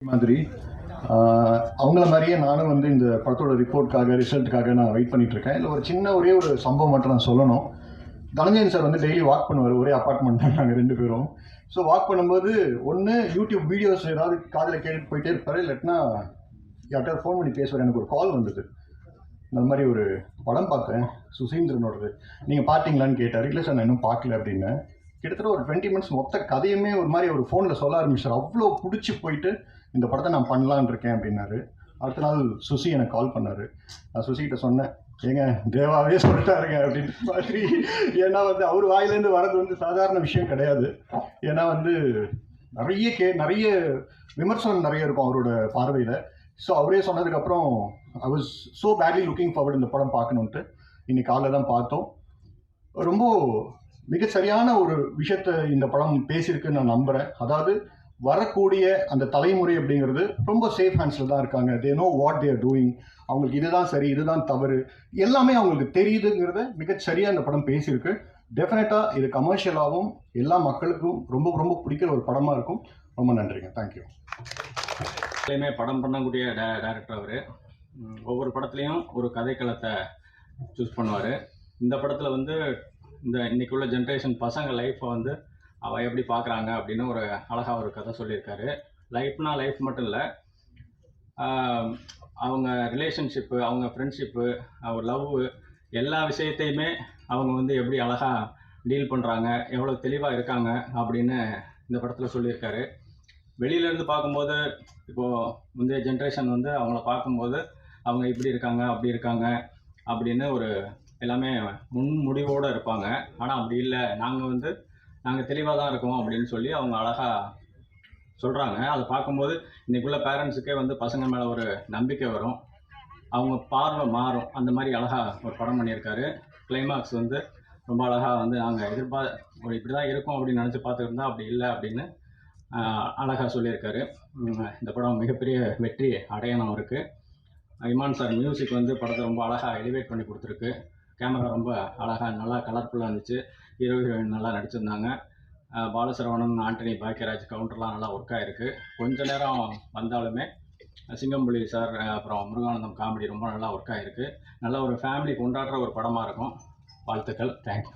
மாதிரி அவங்கள மாதிரியே நானும் வந்து இந்த படத்தோட ரிசல்ட்டுக்காக நான் வெயிட் பண்ணிட்டு இருக்கேன். இல்லை ஒரு சின்ன ஒரே ஒரு சம்பவம் மட்டும் நான் சொல்லணும். தனஞ்சயன் சார் வந்து டெய்லி வாக் பண்ணுவார், ஒரே அப்பார்ட்மெண்ட் தான் நாங்கள் 2 பேரும். ஸோ வாக் பண்ணும்போது ஒன்று யூடியூப் வீடியோஸ் ஏதாவது காதில் கேட்டுட்டு போயிட்டே இருப்பார், இல்லாட்டினா யார்கிட்ட ஃபோன் பண்ணி பேசுவார். எனக்கு ஒரு கால் வந்தது, இந்த மாதிரி ஒரு படம் பார்த்தேன் சுசீந்திரனோடது, நீங்கள் பார்த்தீங்களான்னு கேட்டார். இல்லை சார் நான் இன்னும் பார்க்கல அப்படின்னு. கிட்டத்தட்ட ஒரு 20 மினிட்ஸ் மொத்த கதையுமே ஒரு மாதிரி ஒரு ஃபோனில் சொல்ல ஆரம்பிச்சார். அவ்வளோ பிடிச்சி போயிட்டு இந்த படத்தை நான் பண்ணலான் இருக்கேன் அப்படின்னாரு. அடுத்த நாள் சுசி எனக்கு கால் பண்ணார். நான் சுசிகிட்ட சொன்னேன், ஏங்க தேவாவே சொல்லிட்டாருங்க அப்படின்ற மாதிரி. ஏன்னா வந்து அவர் வாயிலேருந்து வர்றது வந்து சாதாரண விஷயம் கிடையாது. ஏன்னா வந்து நிறைய விமர்சனம் நிறைய இருக்கும் அவரோட பார்வையில். ஸோ அவரே சொன்னதுக்கப்புறம் I was so badly looking forward இந்த படம் பார்க்கணுன்ட்டு. இன்னைக்கு காலைல தான் பார்த்தோம். ரொம்ப மிக சரியான ஒரு விஷயத்தை இந்த படம் பேசியிருக்குன்னு நான் நம்புகிறேன். அதாவது வரக்கூடிய அந்த தலைமுறை அப்படிங்கிறது ரொம்ப சேஃப் ஹேண்ட்ஸில் தான் இருக்காங்க. They know what they are doing. அவங்களுக்கு இதுதான் சரி, இதுதான் தவறு, எல்லாமே அவங்களுக்கு தெரியுதுங்கிறத மிகச்சரியாக இந்த படம் பேசியிருக்கு. டெஃபினட்டாக இது கமர்ஷியலாகவும் எல்லா மக்களுக்கும் ரொம்ப ரொம்ப பிடிக்கிற ஒரு படமாக இருக்கும். ரொம்ப நன்றிங்க. தேங்க்யூ. படம் பண்ணக்கூடிய டைரக்டர் அவர். ஒவ்வொரு படத்துலையும் ஒரு கதைக்களத்தை சூஸ் பண்ணுவார். இந்த படத்தில் வந்து இந்த இன்னைக்கு உள்ள ஜென்ரேஷன் பசங்க லைஃப்பை வந்து அவள் எப்படி பார்க்குறாங்க அப்படின்னு ஒரு அழகாக ஒரு கதை சொல்லியிருக்காரு. லைஃப்னா லைஃப் மட்டும் இல்லை, அவங்க ரிலேஷன்ஷிப்பு, அவங்க ஃப்ரெண்ட்ஷிப்பு, அவங்க லவ்வு, எல்லா விஷயத்தையுமே அவங்க வந்து எப்படி அழகாக டீல் பண்ணுறாங்க, எவ்வளோ தெளிவாக இருக்காங்க அப்படின்னு இந்த படத்தில் சொல்லியிருக்காரு. வெளியிலேருந்து பார்க்கும்போது இப்போது முந்தைய ஜென்ரேஷன் வந்து அவங்கள பார்க்கும்போது அவங்க இப்படி இருக்காங்க அப்படி இருக்காங்க அப்படின்னு ஒரு எல்லாமே முன்முடிவோடு இருப்பாங்க. ஆனால் அப்படி இல்லை, நாங்கள் தெளிவாக தான் இருக்கோம் அப்படின்னு சொல்லி அவங்க அழகாக சொல்கிறாங்க. அதை பார்க்கும்போது இன்றைக்குள்ள பேரண்ட்ஸுக்கே வந்து பசங்க மேலே ஒரு நம்பிக்கை வரும், அவங்க பார்வை மாறும். அந்த மாதிரி அழகாக ஒரு படம் பண்ணியிருக்காரு. கிளைமாக்ஸ் வந்து ரொம்ப அழகாக வந்து நாங்கள் இப்படி தான் இருக்கும் அப்படின்னு நினச்சி பார்த்துருந்தா அப்படி இல்லை அப்படின்னு அழகாக சொல்லியிருக்காரு. இந்த படம் மிகப்பெரிய வெற்றி அடையணும் இருக்குது. இமான் சார் மியூசிக் வந்து படத்தை ரொம்ப அழகாக எலிவேட் பண்ணி கொடுத்துருக்கு. கேமரா ரொம்ப அழகாக நல்லா கலர்ஃபுல்லாக இருந்துச்சு. ஹீரோயின் நல்லா நடிச்சிருந்தாங்க. பாலசரவணன், ஆண்டனி, பாக்கியராஜ் கவுண்டர்லாம் நல்லா ஒர்க் ஆகிருக்கு. கொஞ்ச நேரம் வந்தாலுமே சிங்கம்புலி சார் அப்புறம் முருகானந்தம் காமெடி ரொம்ப நல்லா ஒர்க் ஆகிருக்கு. நல்ல ஒரு ஃபேமிலி கொண்டாடுற ஒரு படமாக இருக்கும். வாழ்த்துக்கள். தேங்க்யூ.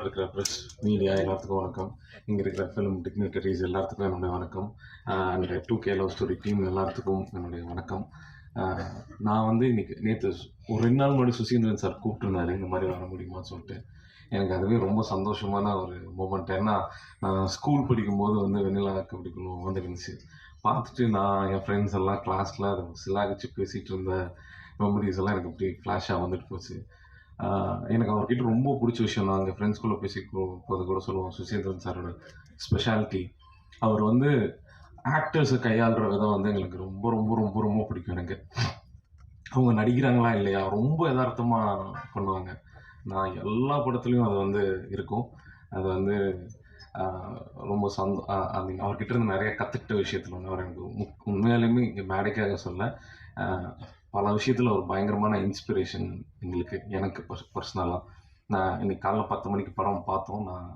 இருக்கிற ப்ரெஸ் மீடியா எல்லாத்துக்கும் வணக்கம். இங்கே இருக்கிற ஃபிலிம் டிக்னிட்டரிஸ் எல்லாத்துக்கும் என்னுடைய வணக்கம். And 2K love story team எல்லாத்துக்கும் என்னுடைய வணக்கம். நான் வந்து நேற்று ஒரு 2 நாள் முன்னாடி சுசீந்திரன் சார் கூப்பிட்டுருந்தாரு இந்த மாதிரி வர முடியுமான்னு சொல்லிட்டு. எனக்கு அதுவே ரொம்ப சந்தோஷமான ஒரு மூமெண்ட். ஏன்னா நான் ஸ்கூல் படிக்கும்போது வந்து வெண்ணிலா கபடிக்குள்ள வந்துருந்துச்சு. பார்த்துட்டு நான் என் ஃப்ரெண்ட்ஸ் எல்லாம் கிளாஸில் அதை சிலாகிச்சு பேசிகிட்டு இருந்த மெமரிஸ் எல்லாம் எனக்கு அப்படி ஃப்ளாஷாக வந்துட்டு போச்சு. எனக்கு அவர்கிட்ட ரொம்ப பிடிச்ச விஷயம், நான் அங்கே ஃப்ரெண்ட்ஸ்குள்ளே போது கூட சொல்லுவோம், சுசீந்திரன் சாரோட ஸ்பெஷாலிட்டி. அவர் வந்து ஆக்டர்ஸை கையாளுற விதம் வந்து எங்களுக்கு ரொம்ப ரொம்ப ரொம்ப ரொம்ப பிடிக்கும். எனக்கு அவங்க நடிக்கிறாங்களா இல்லையா ரொம்ப யதார்த்தமாக பண்ணுவாங்க. நான் எல்லா படத்துலையும் அது வந்து இருக்கும். அது வந்து ரொம்ப அவர்கிட்ட இருந்து நிறைய கற்றுக்கிட்ட விஷயத்தில் வந்து அவர் எனக்கு உண்மையாலுமே இங்கே மேடைக்காக சொல்ல பல விஷயத்தில் ஒரு பயங்கரமான இன்ஸ்பிரேஷன் எனக்கு பர்சனலாக. நான் இன்னைக்கு காலைல 10 மணிக்கு படம் பார்த்தோம். நான்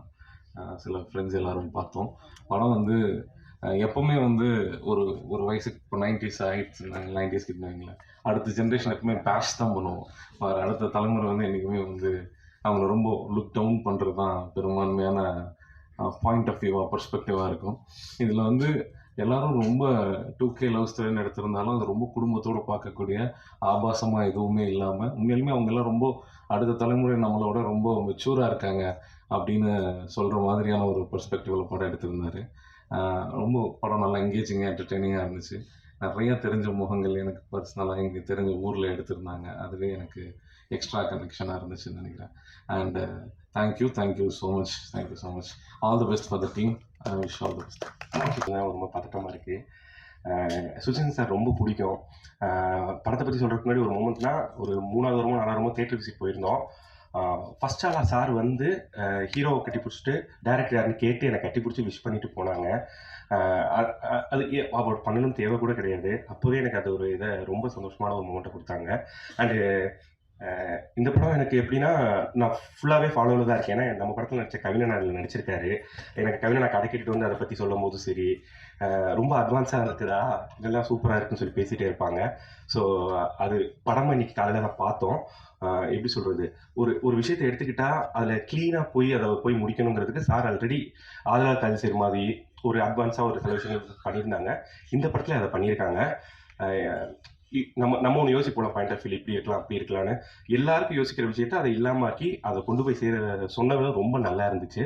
சில ஃப்ரெண்ட்ஸ் எல்லோரும் பார்த்தோம். படம் வந்து எப்போவுமே வந்து ஒரு ஒரு வயசுக்கு இப்போ 90s ஆகிடுச்சு, 90s கிட்டவங்களேன் அடுத்த ஜென்ரேஷன் எப்பவுமே பேஷ் தான் பண்ணுவோம். அடுத்த தலைமுறை வந்து என்றைக்குமே வந்து அவங்கள ரொம்ப லுக் டவுன் பண்ணுறது தான் பெரும்பான்மையான பாயிண்ட் ஆஃப் வியூவாக பர்ஸ்பெக்டிவாக இருக்கும். இதில் வந்து எல்லாரும் ரொம்ப 2K லவ் ஸ்டோரின்னு எடுத்திருந்தாலும் அது ரொம்ப குடும்பத்தோடு பார்க்கக்கூடிய ஆபாசமாக எதுவுமே இல்லாமல் உண்மையிலுமே அவங்கெல்லாம் ரொம்ப அடுத்த தலைமுறை நம்மளோட ரொம்ப மெச்சூராக இருக்காங்க அப்படின்னு சொல்கிற மாதிரியான ஒரு பெர்ஸ்பெக்டிவில் படம் எடுத்திருந்தார். ரொம்ப படம் நல்லா எங்கேஜிங்காக என்டர்டெய்னிங்காக இருந்துச்சு. நிறைய தெரிஞ்ச முகங்கள் எனக்கு பர்சனலாக இங்கே தெரிஞ்ச ஊரில் எடுத்திருந்தாங்க. அதுவே எனக்கு எக்ஸ்ட்ரா கனெக்ஷனாக இருந்துச்சுன்னு நினைக்கிறேன். And thank you so much. All the best for the team. Wish all the best. ரொம்ப பதட்டமாக இருக்குது. சுசீந்திரன் சார் ரொம்ப பிடிக்கும். படத்தை பற்றி சொல்கிறதுக்கு முன்னாடி ஒரு மூமெண்ட்னா, ஒரு 3வது வாரமோ 4வது வாரமோ தேட்டர் விசிட் போயிருந்தோம். ஃபஸ்ட் ஆளாக சார் வந்து ஹீரோவை கட்டி பிடிச்சிட்டு டேரக்டர் யாருன்னு கேட்டு என்னை கட்டி பிடிச்சி விஷ் பண்ணிட்டு போனாங்க. அது அவர் பண்ணணும் தேவை கூட கிடையாது. அப்போவே எனக்கு அது ஒரு ரொம்ப சந்தோஷமான ஒரு மூமெண்ட்டை கொடுத்தாங்க. அண்டு இந்த படம் எனக்கு எப்படின்னா, நான் ஃபுல்லாகவே ஃபாலோவில் தான் இருக்கேன். ஏன்னா நம்ம படத்தில் நடித்த கவிஞன் அதில் நடிச்சிருக்காரு. எனக்கு கவிஞன் நான் கதை கேட்டுட்டு வந்து அதை பற்றி சொல்லும் போது சரி, ரொம்ப அட்வான்ஸாக இருக்குதா, இதெல்லாம் சூப்பராக இருக்குன்னு சொல்லி பேசிகிட்டே இருப்பாங்க. ஸோ அது படம் இன்னைக்கு காலையில் தான் பார்த்தோம். எப்படி சொல்கிறது, ஒரு விஷயத்தை எடுத்துக்கிட்டால் அதில் க்ளீனாக அதை போய் முடிக்கணுங்கிறதுக்கு சார் ஆல்ரெடி ஆதரா கல்சர் மாதிரி ஒரு அட்வான்ஸாக ஒரு சில விஷயங்கள் பண்ணியிருந்தாங்க. இந்த படத்தில் அதை பண்ணியிருக்காங்க. நம்ம ஒன்று யோசிப்போம், பாயிண்ட் ஆஃப் வியூ இப்படி இருக்கலாம் அப்படி இருக்கலாம்னு. எல்லாருக்கும் யோசிக்கிற விஷயத்த அதை இல்லாமல் ஆக்கி அதை கொண்டு போய் சொன்னது ரொம்ப நல்லா இருந்துச்சு.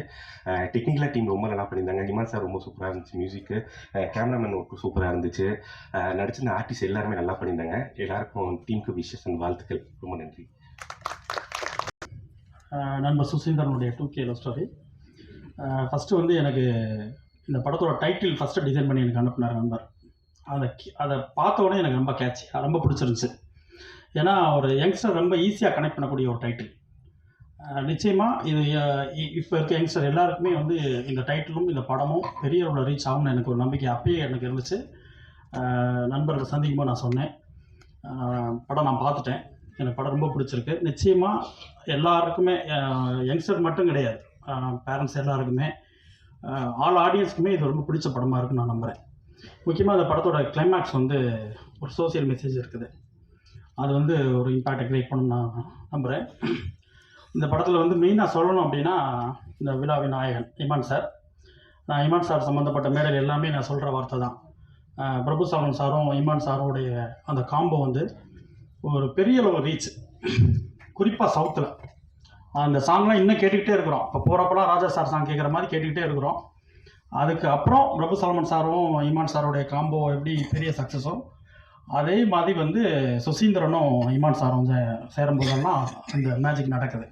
டெக்னிக்கலாக டீம் ரொம்ப நல்லா பண்ணியிருந்தாங்க. ஹிமான் சார் ரொம்ப சூப்பராக இருந்துச்சு. மியூசிக்கு, கேமராமேன் ஒர்க்கு சூப்பராக இருந்துச்சு. நடிச்சிருந்த ஆர்டிஸ்ட் எல்லாருமே நல்லா பண்ணியிருந்தாங்க. எல்லாருக்கும் டீமுக்கு விஷஸ் அண்ட் வாழ்த்துக்கள். ரொம்ப நன்றி. நண்பர் சுசீந்திரனுடைய 2K லவ் ஸ்டோரி. ஃபஸ்ட்டு வந்து எனக்கு இந்த படத்தோட டைட்டில் ஃபஸ்ட்டு டிசைன் பண்ணி எனக்கு அனுப்புனார் நண்பர். அதை பார்த்த உடனே எனக்கு ரொம்ப கேட்சியாக ரொம்ப பிடிச்சிருந்துச்சு. ஏன்னா ஒரு யங்ஸ்டர் ரொம்ப ஈஸியாக கனெக்ட் பண்ணக்கூடிய ஒரு டைட்டில். நிச்சயமாக இது இப்போ இருக்க யங்ஸ்டர் எல்லாருக்குமே வந்து இந்த டைட்டிலும் இந்த படமும் பெரிய அளவில் ரீச் ஆகும்னு எனக்கு ஒரு நம்பிக்கை அப்பயே எனக்கு இருந்துச்சு. நண்பர்கள் சந்திக்கும்போது நான் சொன்னேன், படம் நான் பார்த்துட்டேன், எனக்கு படம் ரொம்ப பிடிச்சிருக்கு. நிச்சயமாக எல்லாருக்குமே, யங்ஸ்டர் மட்டும் கிடையாது, பேரண்ட்ஸ் எல்லாருக்குமே, ஆல் ஆடியன்ஸுக்குமே இது ரொம்ப பிடிச்ச படமாக இருக்குன்னு நான் நம்புகிறேன். முக்கியமாக அந்த படத்தோட கிளைமேக்ஸ் வந்து ஒரு சோசியல் மெசேஜ் இருக்குது. அது வந்து ஒரு இம்பேக்டை க்ரியேட் பண்ணணும்னு நான் நம்புகிறேன். இந்த படத்தில் வந்து மெயினாக சொல்லணும் அப்படின்னா, இந்த விழாவின் நாயகன் இமான் சார். நான் இமான் சார் சம்மந்தப்பட்ட மேடையில் எல்லாமே நான் சொல்கிற வார்த்தை தான். பிரபு சாலமன் சாரும் இமான் சாரோடைய அந்த காம்போ வந்து ஒரு பெரிய அளவு ரீச். குறிப்பாக சவுத்தில் அந்த சாங்லாம் இன்னும் கேட்டுக்கிட்டே இருக்கிறோம். இப்போ போகிறப்பெல்லாம் ராஜா சார் சாங் கேட்குற மாதிரி கேட்டுக்கிட்டே இருக்கிறோம். அதுக்கு அப்புறம் பிரபு சாலமன் சாரும் இமான் சாரோடைய காம்போ எப்படி பெரிய சக்ஸஸோ, அதே மாதிரி வந்து சுசீந்திரனும் இமான் சாரும் சேரும்போதெல்லாம் அந்த மேஜிக் நடக்குது.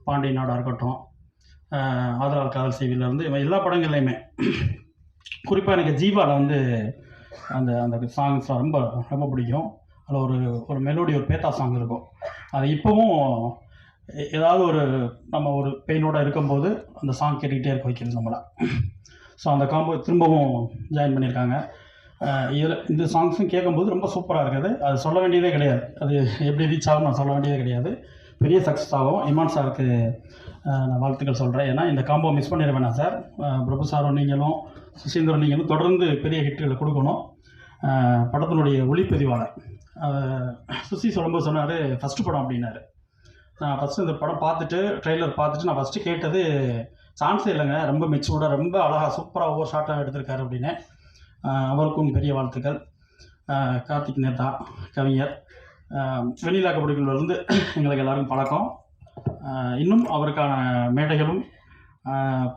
பாண்டிய நாடாக இருக்கட்டும், ஆதலால் காதல் செய்விலேருந்து எல்லா படங்கள்லையுமே. குறிப்பாக எனக்கு ஜீவாவில் வந்து அந்த அந்த சாங்ஸ் ரொம்ப ரொம்ப பிடிக்கும். அதில் ஒரு மெலோடி, ஒரு பேத்தா சாங் இருக்கும். அது இப்போவும் ஏதாவது நம்ம ஒரு பெயினோடு இருக்கும்போது அந்த சாங் கேட்டுக்கிட்டே இருக்க வைக்கிறது நம்மளை. ஸோ அந்த காம்போ திரும்பவும் ஜாயின் பண்ணியிருக்காங்க. இதில் இந்த சாங்ஸும் கேட்கும்போது ரொம்ப சூப்பராக இருக்குது. அது சொல்ல வேண்டியதே கிடையாது, அது எப்படி ரீச் ஆகும் நான் சொல்ல வேண்டியதே கிடையாது. பெரிய சக்ஸஸ் ஆகும். இமான் சாருக்கு நான் வாழ்த்துக்கள் சொல்கிறேன். ஏன்னா இந்த காம்போ மிஸ் பண்ணிட வேணாம் சார். பிரபு சாரும் நீங்களும் சுசீந்திரன் நீங்களும் தொடர்ந்து பெரிய ஹிட்டுகளை கொடுக்கணும். படத்தினுடைய ஒளிப்பதிவாளர் சுசி சொல்லும்போது சொன்னார், ஃபஸ்ட்டு படம் அப்படின்னாரு. நான் ஃபஸ்ட்டு இந்த படம் பார்த்துட்டு, ட்ரெய்லர் பார்த்துட்டு நான் ஃபஸ்ட்டு கேட்டது, சான்ஸே இல்லைங்க, ரொம்ப மெச்சூர்டாக ரொம்ப அழகாக சூப்பராக ஒவ்வொரு ஷார்ட்டாக எடுத்திருக்காரு அப்படின்னு. அவருக்கும் பெரிய வாழ்த்துக்கள். கார்த்திக் நேதா கவிஞர், வெண்ணிலா கபடிக்குள்ளேருந்து எங்களுக்கு எல்லாருக்கும் பழக்கம். இன்னும் அவருக்கான மேடைகளும்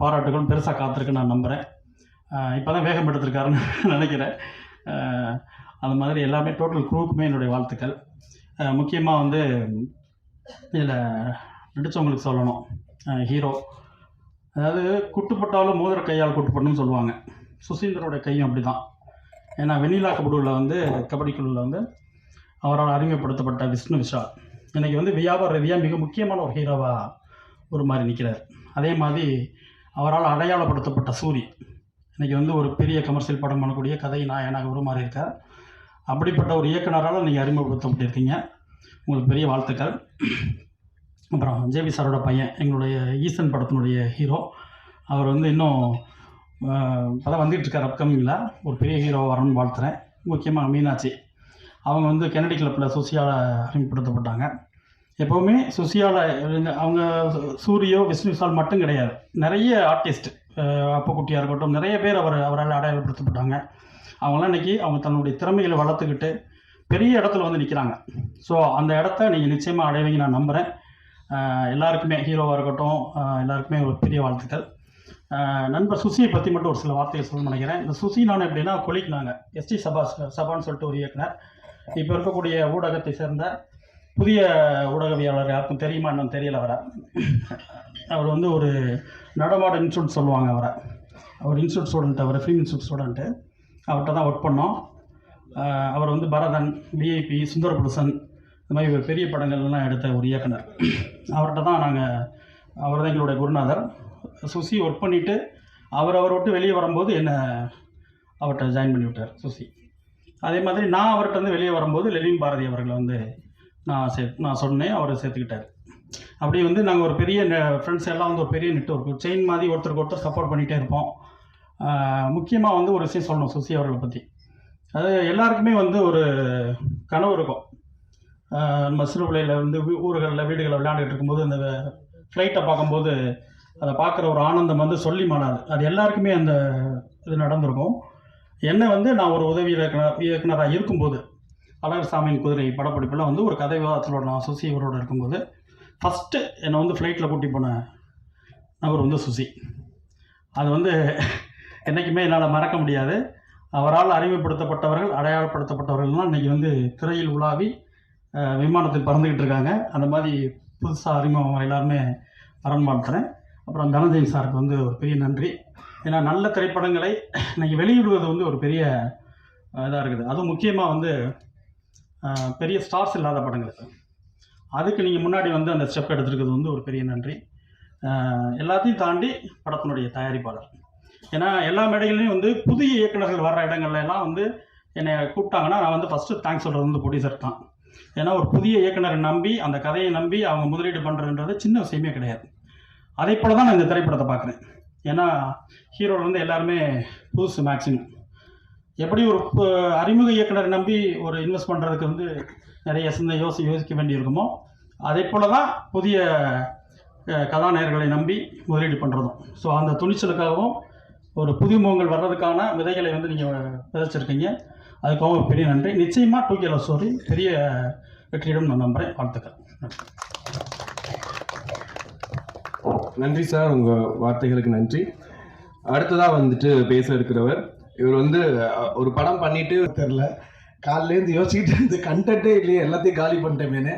பாராட்டுகளும் பெருசாக காத்திருக்குன்னு நான் நம்புகிறேன். இப்போ தான் வேகம் எடுத்திருக்காருன்னு நினைக்கிறேன். அது மாதிரி எல்லாமே டோட்டல் குரூப்புமே என்னுடைய வாழ்த்துக்கள். முக்கியமாக வந்து இதில் நடித்தவங்களுக்கு சொல்லணும், ஹீரோ, அதாவது குட்டுப்பட்டாலும் மோதிர கையால் குட்டுப்படணும்னு சொல்லுவாங்க. சுசீந்திரோட கையும் அப்படி தான். ஏன்னா வெண்ணிலா கபடிக்குழுவில் வந்து அவரால் அறிமுகப்படுத்தப்பட்ட விஷ்ணு விஷால் இன்றைக்கி வந்து வியாபார ரீதியாக மிக முக்கியமான ஒரு ஹீரோவாக ஒரு மாதிரி நிற்கிறார். அதே மாதிரி அவரால் அடையாளப்படுத்தப்பட்ட சூரி இன்றைக்கி வந்து ஒரு பெரிய கமர்ஷியல் படம் பண்ணக்கூடிய கதை நாயனாக ஒரு மாதிரி இருக்கார். அப்படிப்பட்ட ஒரு இயக்குனரால் நீங்கள் அறிமுகப்படுத்தப்பட்டிருக்கீங்க, உங்களுக்கு பெரிய வாழ்த்துக்கள். அப்புறம் ஜேவி சாரோட பையன், எங்களுடைய ஈசன் படத்தினுடைய ஹீரோ, அவர் வந்து இன்னும் அதான் வந்துகிட்ருக்கார். அப்கமிங்கில் ஒரு பெரிய ஹீரோவாக வரணும்னு வாழ்த்துறேன். முக்கியமாக மீனாட்சி, அவங்க வந்து கெனடி கிளப்பில் சுசியால் அறிமுகப்படுத்தப்பட்டாங்க. எப்போவுமே சுசியால் அவங்க சூரியோ விஷ்ணு விஷால் மட்டும் கிடையாது, நிறைய ஆர்டிஸ்ட், அப்பக்குட்டியாக இருக்கட்டும், நிறைய பேர் அவரால் அடையாளப்படுத்தப்பட்டாங்க. அவங்களாம் இன்றைக்கி அவங்க தன்னுடைய திறமைகளை வளர்த்துக்கிட்டு பெரிய இடத்துல வந்து நிற்கிறாங்க. ஸோ அந்த இடத்த நீங்கள் நிச்சயமாக அடைவீங்க நான் நம்புகிறேன். எல்லாருக்குமே, ஹீரோவாக இருக்கட்டும், எல்லாருக்குமே ஒரு பெரிய வாழ்த்துக்கள். நண்பர் சுசியை பற்றி மட்டும் ஒரு சில வார்த்தைகள் சொல்லணும்னு நினைக்கிறேன். இந்த சுசி நான் எப்படின்னா கொலிக்னாங்க, எஸ்டி சபான்னு சொல்லிட்டு ஒரு இயக்குனர். இப்போ இருக்கக்கூடிய ஊடகத்தை சேர்ந்த புதிய ஊடகவியாளர் யாருக்கும் தெரியுமா என்னன்னு தெரியல. அவர் வந்து ஒரு நடமாட இன்ஸ்டியூட் சொல்லுவாங்க அவரை. அவர் institute student, our film institute student. அவர்கிட்ட தான் ஒர்க் பண்ணோம். அவர் வந்து பரதன், விஐபி, சுந்தரபுருஷன், இந்த மாதிரி ஒரு பெரிய படங்கள்லாம் எடுத்த ஒரு இயக்குனர். அவர்கிட்ட தான் அவர் தான் எங்களுடைய குருநாதர். சுசி ஒர்க் பண்ணிவிட்டு அவரை விட்டு வெளியே வரும்போது என்னை அவர்கிட்ட ஜாயின் பண்ணி விட்டார் சுசி. அதே மாதிரி நான் அவர்கிட்ட வந்து வெளியே வரும்போது லெலின் பாரதி அவர்களை வந்து நான் சொன்னேன், அவர் சேர்த்துக்கிட்டார். அப்படி வந்து நாங்கள் ஒரு பெரிய ஃப்ரெண்ட்ஸ் எல்லாம் வந்து ஒரு பெரிய நெட்வொர்க் செயின் மாதிரி ஒருத்தருக்கு ஒருத்தர் சப்போர்ட் பண்ணிகிட்டே இருப்போம். முக்கியமாக வந்து ஒரு விஷயம் சொல்லணும் சுசி அவர்களை பற்றி. அது எல்லாருக்குமே வந்து ஒரு கனவு இருக்கும். நம்ம சிறு பிள்ளையில் வந்து ஊர்களில் வீடுகளில் விளையாண்டுட்டு இருக்கும்போது அந்த ஃப்ளைட்டை பார்க்கும்போது அதை பார்க்குற ஒரு ஆனந்தம் வந்து சொல்லி மாறாது. அது எல்லாருக்குமே அந்த இது நடந்திருக்கும். என்னை வந்து நான் ஒரு உதவி இயக்குனராக இருக்கும்போது அழகர்சாமியின் குதிரை படப்பிடிப்பில் வந்து ஒரு கதை விவாதத்தில் நான் சுசி இவரோட இருக்கும்போது ஃபஸ்ட்டு என்னை வந்து ஃப்ளைட்டில் கூட்டி போன நபர் வந்து சுசி. அது வந்து என்றைக்குமே என்னால் மறக்க முடியாது. அவரால் அறிமுகப்படுத்தப்பட்டவர்கள், அடையாளப்படுத்தப்பட்டவர்கள்லாம் இன்றைக்கி வந்து திரையில் உலாவி விமானத்தில் பறந்துக்கிட்டு இருக்காங்க. அந்த மாதிரி புதுசாக அறிமுகம் எல்லாருமே அரண்மாட்டுறேன். அப்புறம் தனஞ்சயன் சாருக்கு வந்து ஒரு பெரிய நன்றி. ஏன்னா நல்ல திரைப்படங்களை இன்றைக்கி வெளியிடுவது வந்து ஒரு பெரிய இதாக இருக்குது. அதுவும் முக்கியமாக வந்து பெரிய ஸ்டார்ஸ் இல்லாத படங்கள், அதுக்கு நீங்கள் முன்னாடி வந்து அந்த ஸ்டெப் எடுத்துருக்கிறது வந்து ஒரு பெரிய நன்றி. எல்லாத்தையும் தாண்டி படத்தினுடைய தயாரிப்பாளர். ஏன்னா எல்லா மேடைகள்லையும் வந்து புதிய இயக்குநர்கள் வர்ற இடங்கள்லாம் வந்து என்னை கூப்பிட்டாங்கன்னா நான் வந்து ஃபஸ்ட்டு தேங்க்ஸ் சொல்கிறது வந்து ப்ரொடியூசர் தான். ஏன்னா ஒரு புதிய இயக்குனரை நம்பி அந்த கதையை நம்பி அவங்க முதலீடு பண்ணுறதுன்றது சின்ன விஷயமே கிடையாது. அதே போல் தான் நான் இந்த திரைப்படத்தை பார்க்குறேன். ஏன்னா ஹீரோவில் வந்து எல்லாருமே புதுசு மேக்ஸிமம். எப்படி ஒரு அறிமுக இயக்குனரை நம்பி ஒரு இன்வெஸ்ட் பண்ணுறதுக்கு வந்து நிறைய யோசிக்க வேண்டியிருக்குமோ அதே போல் தான் புதிய கதாநாயகர்களை நம்பி முதலீடு பண்ணுறதும். ஸோ அந்த துணிச்சலுக்காகவும் ஒரு புதிய முகங்கள் வர்றதுக்கான விதைகளை வந்து நீங்கள் விதைச்சிருக்கீங்க. அதுக்காக பெரிய நன்றி. நிச்சயமாக 2K லவ் ஸ்டோரி பெரிய வெற்றியிடம் நான் நம்புகிறேன். வாழ்த்துக்கள். நன்றி சார், உங்கள் வார்த்தைகளுக்கு நன்றி. அடுத்ததாக வந்துட்டு பேச இருக்கிறவர் இவர் வந்து ஒரு படம் பண்ணிட்டு தெரில, காலிலேருந்து யோசிச்சுக்கிட்டு இந்த கண்டென்ட்டே இல்லையே, எல்லாத்தையும் காலி பண்ணிட்டேமேனு.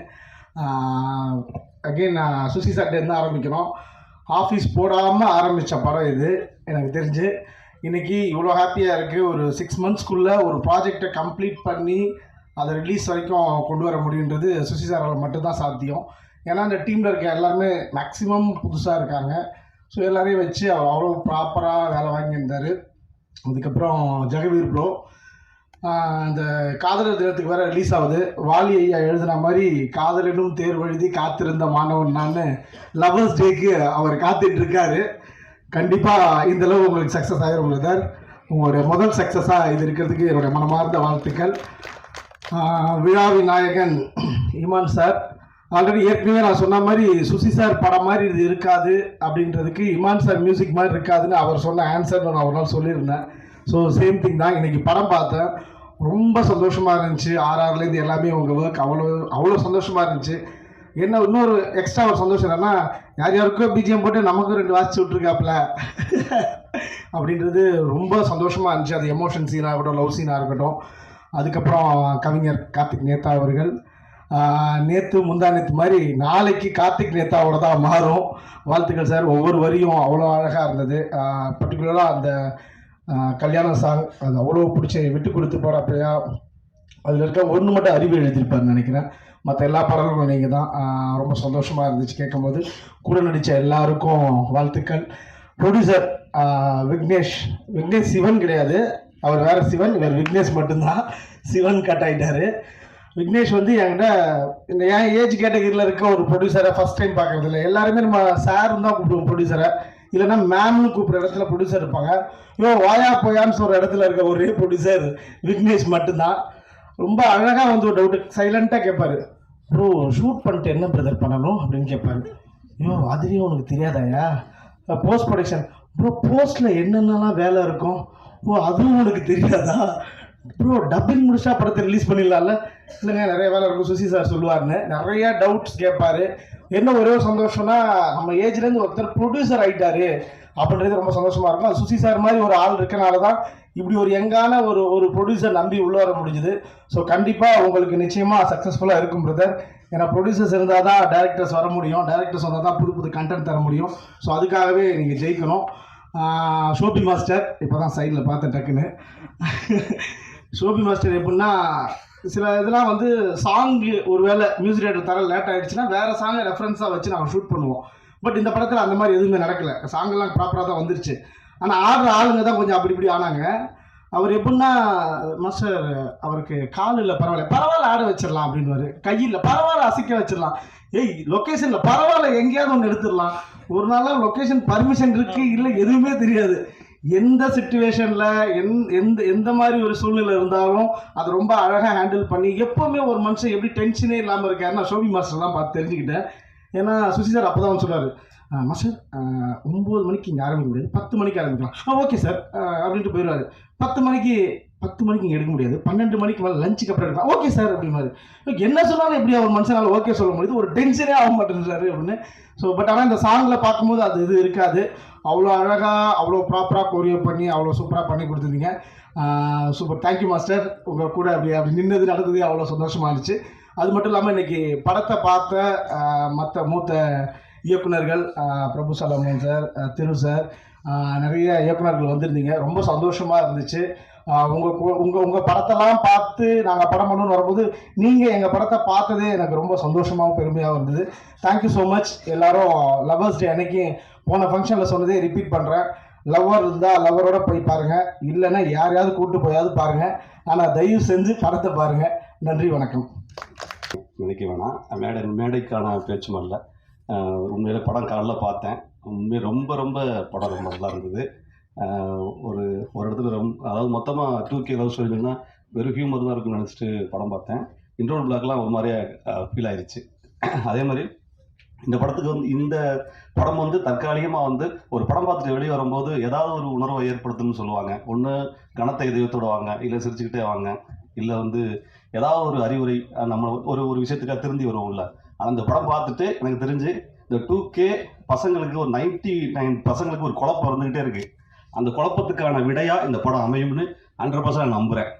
அகெயின் நான் சுசி சார்ட்டேருந்து ஆரம்பிக்கணும். ஆஃபீஸ் போடாமல் ஆரம்பித்த படம் இது எனக்கு தெரிஞ்சு. இன்றைக்கி இவ்வளோ ஹாப்பியாக இருக்குது. ஒரு 6 மந்த்ஸ்க்குள்ளே ஒரு ப்ராஜெக்டை கம்ப்ளீட் பண்ணி அதை ரிலீஸ் வரைக்கும் கொண்டு வர முடியுன்றது சுசி சாரால் மட்டும்தான் சாத்தியம். ஏன்னா அந்த டீமில் இருக்க எல்லாருமே மேக்ஸிமம் புதுசாக இருக்காங்க. ஸோ எல்லாரையும் வச்சு அவர் அவ்வளோ ப்ராப்பராக வேலை வாங்கியிருந்தார். அதுக்கப்புறம் ஜெகவீர் ப்ரோ இந்த காதலர் தினத்துக்கு வேறு ரிலீஸ் ஆகுது. வாலி ஐயா எழுதுன மாதிரி காதலனும் தேர்வு எழுதி காத்திருந்த மாணவன் நான் லவர்ஸ் டேக்கு அவர் காத்துட்ருக்காரு. கண்டிப்பாக இந்தளவு உங்களுக்கு சக்ஸஸ் ஆகிரும் சார். உங்களுடைய முதல் சக்ஸஸாக இது இருக்கிறதுக்கு என்னுடைய மனமார்ந்த வாழ்த்துக்கள். விழாவின் நாயகன் இமான் சார், ஆல்ரெடி ஏற்கனவே நான் சொன்ன மாதிரி சுசி சார் படம் மாதிரி இது இருக்காது அப்படின்றதுக்கு இமான் சார் மியூசிக் மாதிரி இருக்காதுன்னு அவர் சொன்ன ஆன்சர் நான் ஒரு நாள் சொல்லியிருந்தேன். ஸோ சேம் திங் தான். இன்றைக்கி படம் பார்த்தேன், ரொம்ப சந்தோஷமாக இருந்துச்சு. ஆர்ஆர்லேருந்து எல்லாமே உங்கள் ஒர்க் அவ்வளோ சந்தோஷமாக இருந்துச்சு. என்ன இன்னொரு எக்ஸ்ட்ரா ஒரு சந்தோஷம் என்னன்னா, யார் யாருக்கோ பிஜிஎம் போட்டு நமக்கும் 2 வாட்ச் விட்ருக்காப்புல அப்படின்றது ரொம்ப சந்தோஷமாக இருந்துச்சு. அது எமோஷன் சீனாக இருக்கட்டும், லவ் சீனாக இருக்கட்டும். அதுக்கப்புறம் கவிஞர் கார்த்திக் நேத்தா அவர்கள் நேற்று முந்தா நேற்று மாதிரி நாளைக்கு கார்த்திக் நேத்தாவோட தான் மாறும். வாழ்த்துக்கள் சார். ஒவ்வொரு வரியும் அவ்வளோ அழகாக இருந்தது. பர்டிகுலராக அந்த கல்யாண சாங் அது அவ்வளோ பிடிச்சி விட்டு கொடுத்து போகிறப்பையா அதில் இருக்க ஒன்று மட்டும் அறிவு எழுதியிருப்பாருன்னு நினைக்கிறேன். மற்ற எல்லா பாடல்களும் நீங்கள் தான். ரொம்ப சந்தோஷமாக இருந்துச்சு கேட்கும்போது. கூட நடித்த எல்லாருக்கும் வாழ்த்துக்கள். ப்ரொடியூசர் விக்னேஷ் சிவன் கிடையாது, அவர் வேறு சிவன், இவர் விக்னேஷ் மட்டும்தான். சிவன் கட் ஆகிட்டார். விக்னேஷ் வந்து என்கிட்ட இந்த என் ஏஜ் கேட்டகரியில் இருக்க ஒரு ப்ரொடியூசரை ஃபஸ்ட் டைம் பார்க்கறது இல்லை. எல்லாருமே நம்ம சார்னு தான் கூப்பிடுவோம் ப்ரொடியூசரை, இல்லைன்னா மேம்னு கூப்பிட்ற இடத்துல ப்ரொடியூசர் இருப்பாங்க. வாயா போயான்னு சொல்கிற இடத்துல இருக்க ஒரே ப்ரொடியூசர் விக்னேஷ் மட்டும்தான். ரொம்ப அழகாக வந்து ஒரு டவுட்டு சைலண்ட்டாக கேட்பார், ப்ரோ ஷூட் பண்ணிட்டு என்ன பிரதர் பண்ணணும் அப்படின்னு கேட்பாரு. அதுலேயும் உனக்கு தெரியாதாயா? போஸ்ட் ப்ரொடக்ஷன் ப்ரோ, போஸ்ட்டில் என்னென்னலாம் வேலை இருக்கும், அதுவும் உனக்கு தெரியாதா ப்ரோ? டப்பிங் முடிச்சா படத்தை ரிலீஸ் பண்ணிடலாம்ல? இல்லைங்க நிறைய வேலை இருக்கும் சுசி சார் சொல்லுவார்னு நிறையா டவுட்ஸ் கேட்பார். என்ன ஒரே ஒரு சந்தோஷம்னா, நம்ம ஏஜ்லேருந்து ஒருத்தர் ப்ரொடியூசர் ஆகிட்டாரு அப்படின்றது ரொம்ப சந்தோஷமாக இருக்கும். அது சுசி சார் மாதிரி ஒரு ஆள் இருக்கனால தான் இப்படி ஒரு யங்கான ஒரு ப்ரொடியூசர் நம்பி உள்ளே வர முடிஞ்சுது. ஸோ கண்டிப்பாக உங்களுக்கு நிச்சயமாக சக்ஸஸ்ஃபுல்லாக இருக்கும் பிரதர். ஏன்னா ப்ரொடியூசர்ஸ் இருந்தால் தான் டேரக்டர்ஸ் வர முடியும், டேரக்டர்ஸ் வந்தால் தான் புது கண்டென்ட் தர முடியும். ஸோ அதுக்காகவே நீங்கள் ஜெயிக்கணும். ஷோபி மாஸ்டர் இப்போ தான் சைடில் பார்த்தேன் டக்குன்னு. ஷோபி மாஸ்டர் எப்படின்னா, சில இதெல்லாம் வந்து சாங்கு ஒரு வேளை மியூசிக் டேரக்டர் தர லேட் ஆகிடுச்சுன்னா வேறு சாங்கை ரெஃபரன்ஸாக வச்சு நாங்கள் ஷூட் பண்ணுவோம். பட் இந்த படத்தில் அந்த மாதிரி எதுவுமே நடக்கலை. சாங்கெல்லாம் ப்ராப்பராக தான் வந்துருச்சு. ஆனால் ஆடுற ஆளுங்க தான் கொஞ்சம் அப்படி இப்படி ஆனாங்க. அவர் எப்படின்னா மாஸ்டர் அவருக்கு கால் இல்லை பரவாயில்ல ஆட வச்சிடலாம் அப்படின்வாரு, கையில் பரவாயில்ல அசைக்க வச்சிடலாம், ஏய் லொக்கேஷனில் பரவாயில்ல எங்கேயாவது ஒன்று எடுத்துடலாம். ஒரு நாளாக லொக்கேஷன் பர்மிஷன் இருக்கு இல்லை எதுவுமே தெரியாது. எந்த சுச்சுவேஷனில் எந்த மாதிரி ஒரு சூழ்நிலை இருந்தாலும் அது ரொம்ப அழகாக ஹேண்டில் பண்ணி எப்போவுமே ஒரு மனுஷன் எப்படி டென்ஷனே இல்லாமல் இருக்காரு. நான் ஷோபி மாஸ்டர்லாம் பார்த்து தெரிஞ்சுக்கிட்டேன். ஏன்னா சுசி சார் அப்போ தான் சொல்கிறார், மாஸ்டர் 9 மணிக்கு இங்கே ஆரம்பிக்க முடியாது, 10 மணிக்கு ஆரம்பிக்கலாம். ஓகே சார் அப்படின்ட்டு போயிடுவார். 10 மணிக்கு இங்கே எடுக்க முடியாது, 12 மணிக்கு மேலே லஞ்சுக்கு அப்புறம் எடுக்கலாம். ஓகே சார் அப்படிமாரு. என்ன சொன்னாலும் எப்படி அவர் மனுஷனால் ஓகே சொல்ல முடியுது, ஒரு டென்ஷனே ஆக மாட்டேங்கிறாரு அப்படின்னு. ஸோ பட் ஆனால் இந்த சாங்கில் பார்க்கும்போது அது இது இருக்காது. அவ்வளோ அழகாக அவ்வளோ ப்ராப்பராக கொரியோ பண்ணி அவ்வளோ சூப்பராக பண்ணி கொடுத்துருந்தீங்க. Super, thank you master. உங்கள் கூட அப்படி நின்னது நடந்தது அவ்வளோ சந்தோஷமாக இருந்துச்சு. அது மட்டும் இல்லாமல் இன்றைக்கி படத்தை பார்த்த மற்ற மூத்த இயக்குனர்கள் பிரபு சலமன் சார், திரு சார், நிறைய இயக்குனர்கள் வந்திருந்தீங்க. ரொம்ப சந்தோஷமாக இருந்துச்சு. உங்கள் படத்தெல்லாம் பார்த்து நாங்கள் படம் பண்ணணும்னு வரும்போது நீங்கள் எங்கள் படத்தை பார்த்ததே எனக்கு ரொம்ப சந்தோஷமாகவும் பெருமையாகவும் இருந்தது. Thank you so much. எல்லோரும் லவ்வர்ஸ் டே அன்னைக்கு போன ஃபங்க்ஷனில் சொன்னதே ரிப்பீட் பண்ணுறேன், லவ்வர் இருந்தால் லவ்வரோட போய் பாருங்கள், இல்லைன்னா யாரையாவது கூப்பிட்டு போயாவது பாருங்கள். ஆனால் தயவு செஞ்சு படத்தை பாருங்கள். நன்றி, வணக்கம். நினைக்க வேணாம், மேடைக்கான பேச்சு வரல. உண்மையிலே படம் காலைல பார்த்தேன். உண்மையை ரொம்ப படம் ரொம்ப நல்லா இருந்தது. ஒரு இடத்துல அதாவது மொத்தமாக 2K லவ் ஸ்டோரினா வெறும் ஹியூமர் தான் இருக்குன்னு நினச்சிட்டு படம் பார்த்தேன். இன்ட்ரோல் பிளாக்லாம் ஒரு மாதிரியா ஃபீல் ஆயிடுச்சு. அதே மாதிரி இந்த படத்துக்கு இந்த படம் தற்காலிகமாக ஒரு படம் பார்த்துட்டு வெளியே வரும்போது ஏதாவது ஒரு உணர்வை ஏற்படுத்துன்னு சொல்லுவாங்க. ஒன்று கனத்த இதயத்தோடு வாங்க, இல்லை சிரிச்சுக்கிட்டே வாங்க, இல்லை ஏதாவது ஒரு அறிவுரை நம்ம ஒரு விஷயத்துக்காக திருந்தி வருவோம்ல. ஆனால் இந்த படம் பார்த்துட்டு எனக்கு தெரிஞ்சு இந்த 2K பசங்களுக்கு ஒரு 99 பசங்களுக்கு ஒரு குழப்பம் இருந்துக்கிட்டே இருக்குது. அந்த குழப்பத்துக்கான விடையாக இந்த படம் அமையும்னு 100% நம்புகிறேன்.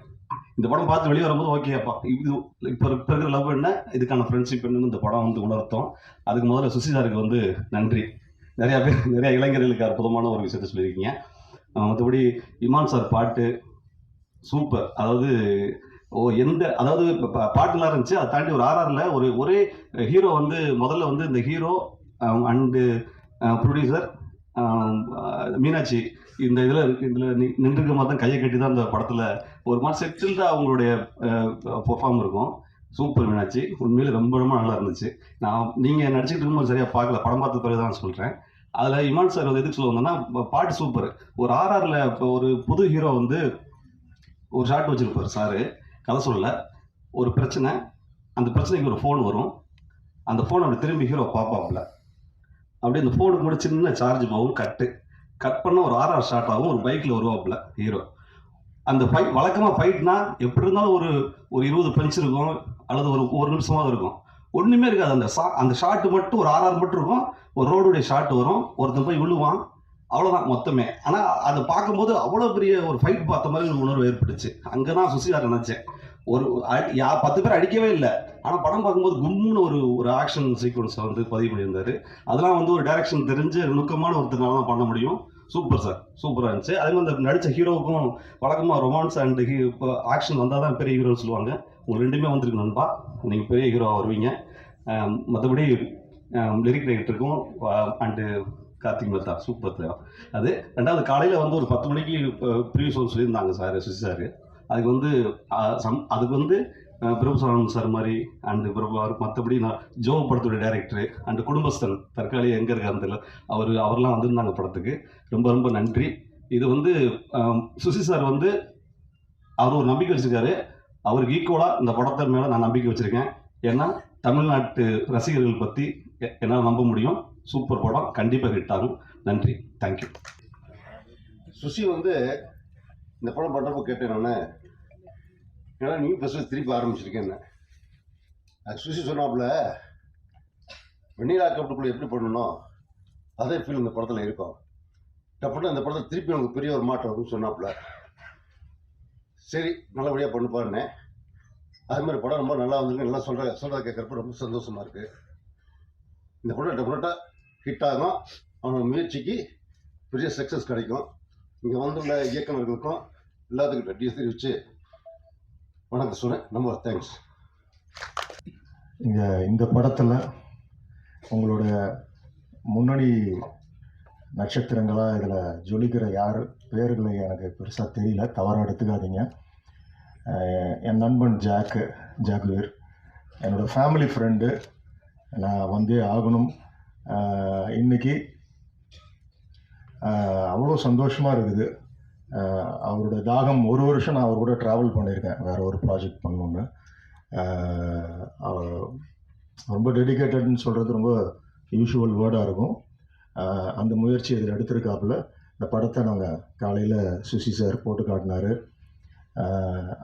இந்த படம் பார்த்து வெளியே வரும்போது ஓகேப்பா, இது இப்போ இருக்கிற லவ் என்ன, இதுக்கான ஃப்ரெண்ட்ஷிப் என்னன்னு இந்த படம் உணர்த்தோம். அதுக்கு முதல்ல சுசி சாருக்கு நன்றி. நிறைய இளைஞர்களுக்கு அற்புதமான ஒரு விஷயத்த சொல்லியிருக்கீங்க. மற்றபடி இமான் சார் பாட்டு சூப்பர். அதாவது அதாவது பாட்டுலாம் இருந்துச்சு. அதை தாண்டி ஒரு RRல ஒரே ஹீரோ முதல்ல இந்த ஹீரோ அண்டு ப்ரொடியூசர் மீனாட்சி இந்த இதில் நின்றுக்க மாதிரி தான் கையை கட்டி தான் இந்த படத்தில் ஒரு மாதிரி செட்டில்டாக அவங்களுடைய பெர்ஃபார்ம் இருக்கும். சூப்பர் மீனாட்சி, உண்மையிலே ரொம்ப நல்லா இருந்துச்சு. நீங்கள் நடிச்சுக்கிட்டு இருக்கும்போது சரியாக பார்க்கல, படம் பார்த்த பிறகு தான் சொல்கிறேன். அதில் இமான் சார் எதுக்கு சொல்லுவாங்கன்னா பாட்டு சூப்பர். ஒரு RRல இப்போ ஒரு புது ஹீரோ ஒரு ஷாட் வச்சுருப்பார் சாரு, கதை சொல்லல, ஒரு பிரச்சனை, அந்த பிரச்சனைக்கு ஒரு ஃபோன் வரும். அந்த ஃபோன் அப்படி திரும்பி ஹீரோ பார்ப்பாப்புல, அப்படியே அந்த ஃபோனுக்கு கூட சின்ன சார்ஜ் போகும், கட் பண்ண ஒரு RR ஷார்ட் ஆகும். ஒரு பைக்கில் வருவாப்புல ஹீரோ. அந்த வழக்கமாக ஃபைட்னா எப்படி இருந்தாலும் ஒரு 20 பஞ்ச் இருக்கும், அல்லது ஒரு நிமிஷமாக இருக்கும். ஒன்றுமே இருக்காது. அந்த ஷாட்டு மட்டும் ஒரு RR மட்டும் இருக்கும். ஒரு ரோடுடைய ஷாட் வரும், ஒருத்தன் போய் விழுவான், அவ்வளோதான் மொத்தமே. ஆனால் அதை பார்க்கும்போது அவ்வளோ பெரிய ஒரு ஃபைட் பார்த்த மாதிரி ஒரு உணர்வு ஏற்பட்டுச்சு. அங்கே தான் சுசியார் நினச்சேன். 10 பேர் அடிக்கவே இல்லை, ஆனால் படம் பார்க்கும்போது கும்னு ஒரு ஆக்ஷன் சீக்வன்ஸை பதிவு பண்ணியிருந்தாரு. அதெல்லாம் ஒரு டைரக்ஷன் தெரிஞ்சு நுணுக்கமான ஒருத்தனால தான் பண்ண முடியும். சூப்பர் சார், சூப்பராக இருந்துச்சு. அதே மாதிரி இந்த நடித்த ஹீரோவுக்கும் வழக்கமாக ரொமான்ஸ் அண்ட் ஆக்ஷன் வந்தால் தான் பெரிய ஹீரோன்னு சொல்லுவாங்க. உங்களுக்கு ரெண்டுமே வந்திருக்கு நண்பா, நீங்கள் பெரிய ஹீரோவாக வருவீங்க. மற்றபடி லிரிக் ரைட்டருக்கும் அண்டு கார்த்திக் மேத்தா சூப்பர். அது ரெண்டாவது காலையில் ஒரு 10 மணிக்கு ப்ரீவியூஸ் சொல்லியிருந்தாங்க சார், சுசி சார். அதுக்கு பிரபு சரவணன் சார் மாதிரி அண்டு பிரபு மற்றபடி நான் ஜோ படத்துடைய டைரக்டரு அண்டு குடும்பஸ்தன் தற்காலிக எங்கே இருக்காருன்னு தெரியல, அவர்லாம் வந்திருந்தாங்க படத்துக்கு. ரொம்ப நன்றி. இது சுசி சார் அவர் ஒரு நம்பிக்கை வச்சுருக்காரு. அவருக்கு ஈக்குவலாக இந்த படத்தை மேலே நான் நம்பிக்கை வச்சுருக்கேன். ஏன்னா தமிழ்நாட்டு ரசிகர்கள் பற்றி என்னால் நம்ப முடியும். சூப்பர் படம், கண்டிப்பாக ஹிட் ஆகும். நன்றி, தேங்க்யூ. சுசி இந்த படம் பண்ணுறப்போ கேட்டேன் நான், ஏன்னா நியூ ஃபஸ்ட்டு திருப்பி ஆரம்பிச்சிருக்கேன். அது சுசி சொன்னாப்புல வெண்ணிலா கப்பட்டுக்குள்ளே எப்படி பண்ணணும் அதே ஃபீல் இந்த படத்தில் இருக்கும். டப்புன்னு இந்த படத்தில் திருப்பி எனக்கு பெரிய ஒரு மாற்றம் இருக்குன்னு சொன்னாப்புல. சரி நல்லபடியாக பண்ணுப்பாருன்னே. அது மாதிரி படம் ரொம்ப நல்லா வந்துருக்கு. நல்லா சொல்கிறத கேட்குறப்ப ரொம்ப சந்தோஷமாக இருக்குது. இந்த படம் டெஃபினட்டாக ஹிட் ஆகும். அவங்க முயற்சிக்கு பெரிய சக்ஸஸ் கிடைக்கும். இங்கே வந்துள்ள இயக்குநர்களுக்கும் எல்லாத்துக்கும் நன்றி தெரிவித்து வணக்கம் சொன்னேன். ரொம்ப தேங்க்ஸ். இந்த படத்தில் உங்களுடைய முன்னணி நட்சத்திரங்களாக இதில் ஜொலிக்கிற யார் பேர்களை எனக்கு பெருசாக தெரியல, தவறாக எடுத்துக்காதீங்க. என் நண்பன் ஜாக்வேர், என்னோடய ஃபேமிலி ஃப்ரெண்டு. நான் வந்தே ஆகணும். இன்றைக்கி அவ்வளோ சந்தோஷமாக இருக்குது. அவரோட தாகம், ஒரு வருஷம் நான் அவர் கூட ட்ராவல் பண்ணியிருக்கேன் வேறு ஒரு ப்ராஜெக்ட் பண்ணணுன்னு. ரொம்ப டெடிக்கேட்டட்னு சொல்கிறது ரொம்ப யூஷுவல் வேர்டாக இருக்கும். அந்த முயற்சி இதில் எடுத்திருக்காப்புல. இந்த படத்தை நாங்கள் காலையில் சுசி சார் போட்டு காட்டினார்.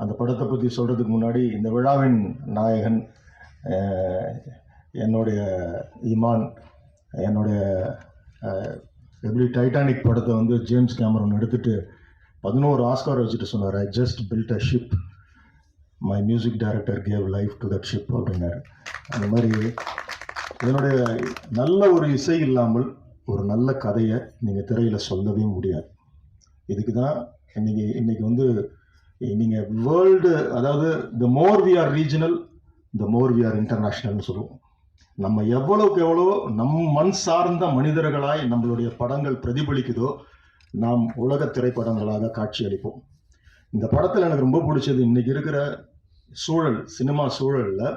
அந்த படத்தை பற்றி சொல்கிறதுக்கு முன்னாடி இந்த விழாவின் நாயகன் என்னுடைய ஈமான், என்னுடைய எப்படி டைட்டானிக் படத்தை வந்து ஜேம்ஸ் கேமரன் எடுத்துகிட்டு 11 ஆஸ்கார் வச்சுட்டு சொன்னார், I just built a ship, my music director gave life to that ship அப்படின்னாரு. அந்த மாதிரி இதனுடைய நல்ல ஒரு இசை இல்லாமல் ஒரு நல்ல கதையை நீங்கள் திரையில் சொல்லவே முடியாது. இதுக்கு தான் இன்னைக்கு வந்து நீங்கள் வேர்ல்டு, அதாவது the more we are regional the more we are இன்டர்நேஷ்னல்னு சொல்லுவோம். நம்ம எவ்வளோக்கு எவ்வளோ மண் சார்ந்த மனிதர்களாய் நம்மளுடைய படங்கள் பிரதிபலிக்குதோ நாம் உலக திரைப்படங்களாக காட்சி அளிப்போம். இந்த படத்தில் எனக்கு ரொம்ப பிடிச்சது, இன்றைக்கி இருக்கிற சூழல், சினிமா சூழலில்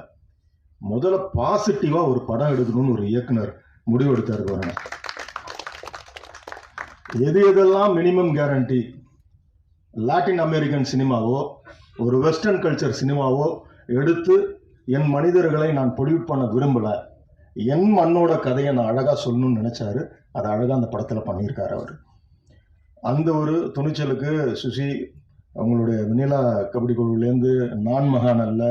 முதல்ல பாசிட்டிவாக ஒரு படம் எடுக்கணும்னு ஒரு இயக்குனர் முடிவெடுத்தார் பாருங்க. எதெல்லாம் மினிமம் கேரண்டி, லாட்டின் அமெரிக்கன் சினிமாவோ ஒரு வெஸ்டர்ன் கல்ச்சர் சினிமாவோ எடுத்து என் மனிதர்களை நான் பொல்யூட் பண்ண விரும்பலை, என் மண்ணோட கதையை நான் அழகாக சொல்லணும்னு நினச்சாரு. அதை அழகாக அந்த படத்தில் பண்ணியிருக்காரு அவர். அந்த ஒரு துணிச்சலுக்கு சுசி, அவங்களுடைய வெண்ணிலா கபடி குழுவிலேருந்து நான் மகான் அல்ல,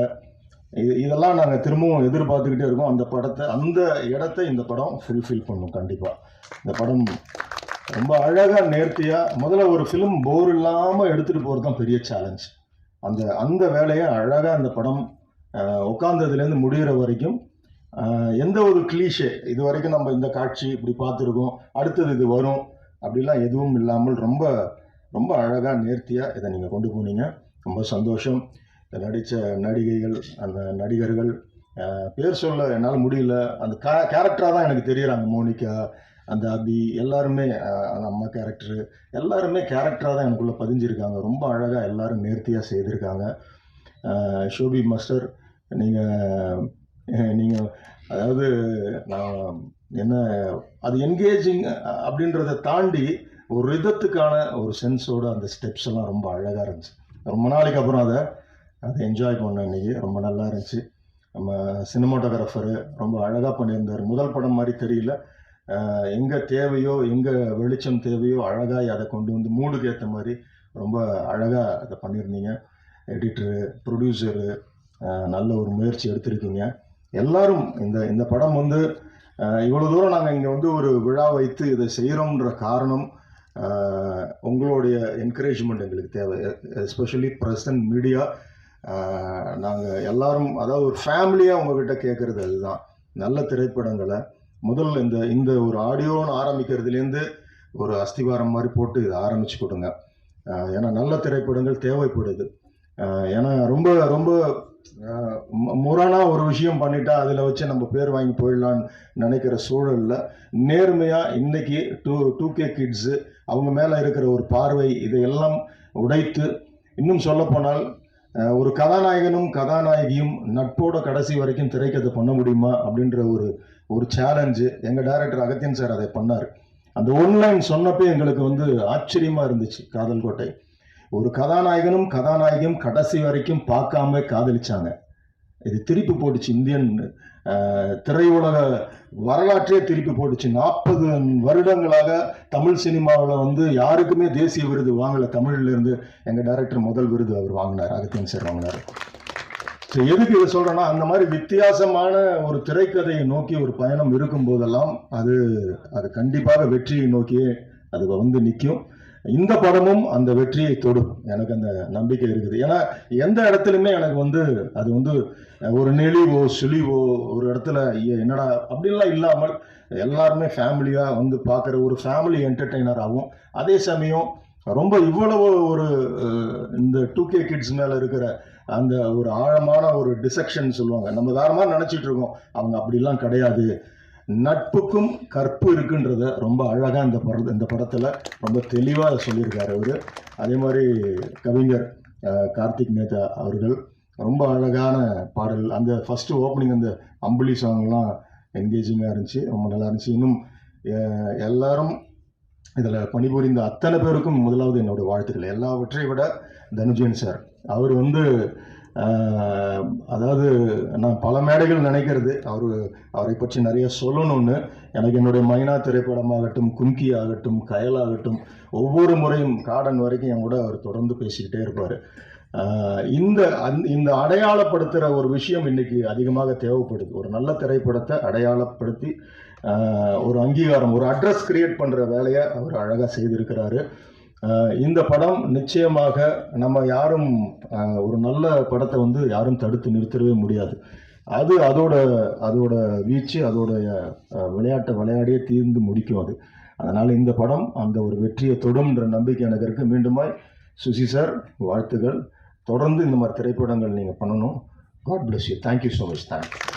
இதெல்லாம் நாங்கள் திரும்பவும் எதிர்பார்த்துக்கிட்டே இருக்கோம். அந்த படத்தை, அந்த இடத்த இந்த படம் ஃபுல்ஃபில் பண்ணும் கண்டிப்பாக. இந்த படம் ரொம்ப அழகாக நேர்த்தியாக, முதல்ல ஒரு ஃபிலிம் போர் இல்லாமல் எடுத்துகிட்டு போகிறது தான் பெரிய சேலஞ்ச். அந்த வேலையை அழகாக அந்த படம் உட்காந்ததுலேருந்து முடிகிற வரைக்கும் எந்த ஒரு கிளீஷே, இது வரைக்கும் நம்ம இந்த காட்சி இப்படி பார்த்துருக்கோம், அடுத்தது இது வரும் அப்படிலாம் எதுவும் இல்லாமல் ரொம்ப ரொம்ப அழகாக நேர்த்தியாக இதை நீங்கள் கொண்டு போனீங்க. ரொம்ப சந்தோஷம். நடித்த நடிகைகள், அந்த நடிகர்கள் பேர் சொல்ல என்னால் முடியல, அந்த கேரக்டராக தான் எனக்கு தெரியுறாங்க. மோனிகா, அந்த அபி, எல்லாருமே அந்த அம்மா கேரக்டரு, எல்லாருமே கேரக்டராக தான் எனக்குள்ளே பதிஞ்சிருக்காங்க. ரொம்ப அழகாக எல்லாரும் நேர்த்தியாக செய்திருக்காங்க. ஷோபி மாஸ்டர், நீங்கள் அதாவது நான் என்ன, அது என்கேஜிங் அப்படின்றத தாண்டி ஒரு ரிதத்துக்கான ஒரு சென்ஸோட அந்த ஸ்டெப்ஸ் எல்லாம் ரொம்ப அழகாக இருந்துச்சு. ரொம்ப நாளைக்கு அப்புறம் அதை என்ஜாய் பண்ணேன் இன்றைக்கி. ரொம்ப நல்லா இருந்துச்சு. நம்ம சினிமாட்டோகிராஃபரு ரொம்ப அழகாக பண்ணியிருந்தார். முதல் படம் மாதிரி தெரியல, எங்கே தேவையோ, எங்கே வெளிச்சம் தேவையோ அழகாக அதை கொண்டு வந்து மூடுக்கு ஏற்ற மாதிரி ரொம்ப அழகாக அதை பண்ணியிருந்தீங்க. எடிட்டரு, ப்ரொடியூசரு, நல்ல ஒரு முயற்சி எடுத்திருக்கீங்க எல்லாரும். இந்த படம் வந்து இவ்வளோ தூரம் நாங்கள் இங்கே வந்து ஒரு விழா வைத்து இதை செய்கிறோம்ன்ற காரணம் உங்களுடைய என்கரேஜ்மெண்ட் எங்களுக்கு தேவை. Especially press and media. நாங்கள் எல்லாரும், அதாவது ஒரு ஃபேமிலியாக உங்ககிட்ட கேட்குறது அதுதான். நல்ல திரைப்படங்களை முதல்ல இந்த ஒரு ஆடியோன்னு ஆரம்பிக்கிறதுலேருந்து ஒரு அஸ்திவாரம் மாதிரி போட்டு இதை ஆரம்பித்து கொடுங்க. ஏன்னா நல்ல திரைப்படங்கள் தேவைப்படுது. ஏன்னா ரொம்ப ரொம்ப முரணாக ஒரு விஷயம் பண்ணிட்டா அதில் வச்சு நம்ம பேர் வாங்கி போயிடலான்னு நினைக்கிற சூழலில் நேர்மையாக இன்னைக்கு 2K கிட்ஸு அவங்க மேலே இருக்கிற ஒரு பார்வை இதையெல்லாம் உடைத்து, இன்னும் சொல்லப்போனால் ஒரு கதாநாயகனும் கதாநாயகியும் நட்போட கடைசி வரைக்கும் திரைக்கதை பண்ண முடியுமா அப்படின்ற ஒரு சேலஞ்சு எங்கள் டைரக்டர் அகத்தியன் சார் அதை பண்ணார். அந்த ஒன்லைன் சொன்னப்போ எங்களுக்கு வந்து ஆச்சரியமாக இருந்துச்சு. காதல் கோட்டை ஒரு கதாநாயகனும் கதாநாயகியும் கடைசி வரைக்கும் பார்க்காம காதலிச்சாங்க. இது திருப்பி போட்டுச்சு, இந்தியன் திரையுலக வரலாற்றே திருப்பி போட்டுச்சு. 40 வருடங்களாக தமிழ் சினிமாவில் வந்து யாருக்குமே தேசிய விருது வாங்கலை. தமிழ்லேருந்து எங்கள் டைரக்டர் முதல் விருது அவர் வாங்கினார், அகத்தியன் சார் வாங்கினார். ஸோ எதுக்கு இதை சொல்கிறேன்னா, அந்த மாதிரி வித்தியாசமான ஒரு திரைக்கதையை நோக்கி ஒரு பயணம் இருக்கும் போதெல்லாம் அது கண்டிப்பாக வெற்றியை நோக்கியே அது வந்து நிற்கும். இந்த படமும் அந்த வெற்றியை தொடும், எனக்கு அந்த நம்பிக்கை இருக்குது. ஏன்னா எந்த இடத்துலையுமே எனக்கு வந்து அது வந்து ஒரு நெளிவோ சுழிவோ ஒரு இடத்துல என்னடா அப்படின்லாம் இல்லாமல் எல்லாருமே ஃபேமிலியாக வந்து பார்க்குற ஒரு ஃபேமிலி என்டர்டெய்னராகவும், அதே சமயம் ரொம்ப இவ்வளவு ஒரு இந்த 2K கிட்ஸ் மேலே இருக்கிற அந்த ஒரு ஆழமான ஒரு டிசெக்ஷன் சொல்லுவாங்க. நம்ம வேற மாதிரி நினச்சிட்டு இருக்கோம், அவங்க அப்படிலாம் கிடையாது. நட்புக்கும் கற்பு இருக்குன்றத ரொம்ப அழகாக இந்த படத்தில் ரொம்ப தெளிவாக சொல்லியிருக்காரு அவர். அதே மாதிரி கவிஞர் கார்த்திக் நேதா அவர்கள் ரொம்ப அழகான பாடல், அந்த ஃபஸ்ட்டு ஓப்பனிங் அந்த அம்புலி சாங்லாம் என்கேஜிங்காக இருந்துச்சு, ரொம்ப நல்லா இருந்துச்சு. இன்னும் எல்லாரும் இதில் பணிபுரிந்த அத்தனை பேருக்கும் முதலாவது என்னோடய வாழ்த்துக்கள். எல்லாவற்றை விட தனுஜன் சார், அவர் வந்து அதாவது நான் பல மேடைகள் நினைக்கிறது அவரை பற்றி நிறைய சொல்லணும்னு. எனக்கு என்னுடைய மைனா திரைப்படமாகட்டும், கும்கி ஆகட்டும், கயலாகட்டும், ஒவ்வொரு முறையும் காடன் வரைக்கும் என் கூட அவர் தொடர்ந்து பேசிக்கிட்டே இருப்பார். இந்த அடையாளப்படுத்துகிற ஒரு விஷயம் இன்னைக்கு அதிகமாக தேவைப்படுது. ஒரு நல்ல திரைப்படத்தை அடையாளப்படுத்தி ஒரு அங்கீகாரம், ஒரு அட்ரஸ் கிரியேட் பண்ணுற வேலையை அவர் அழகாக செய்திருக்கிறாரு. இந்த படம் நிச்சயமாக நம்ம யாரும் ஒரு நல்ல படத்தை வந்து யாரும் தடுத்து நிறுத்தவே முடியாது. அதோட வீச்சு, அதோடைய விளையாட்டை விளையாடியே தீர்ந்து முடிக்கும் அது. அதனால் இந்த படம் அந்த ஒரு வெற்றியை தொடும்ன்ற நம்பிக்கை எனக்கு இருக்குது. மீண்டுமாய் சுசி சார் வாழ்த்துக்கள். தொடர்ந்து இந்த மாதிரி திரைப்படங்கள் நீங்கள் பண்ணணும். God bless you. Thank you so much. Thank you.